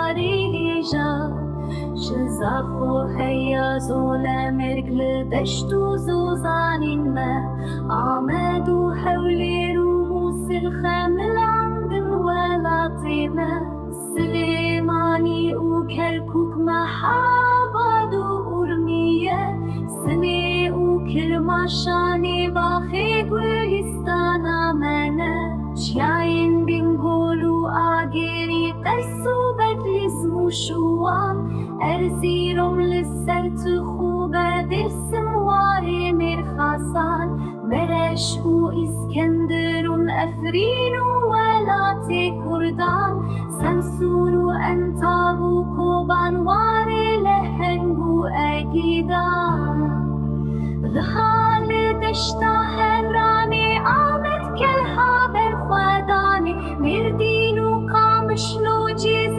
واری جا شزاخو هيا زولا مرقل دشتو زوزانين ما عمدو حولي روموس الخمل عند ولاطينا سليماني وكركوك محابادو أرمية سني وكرماشاني باخي قولستانا منا شياين بنقولو آقيري قيسو بدلي زموشوان أرزيرم للسرت خوبة درسم واري مرخصان برش و إسكندر أفرين ولاتي كردان سمسور وأنتاب وكوبان واري لهنجو أجيدان ذهان دشتا هنراني آمد كلها برخواداني مردين وقامش لوجيز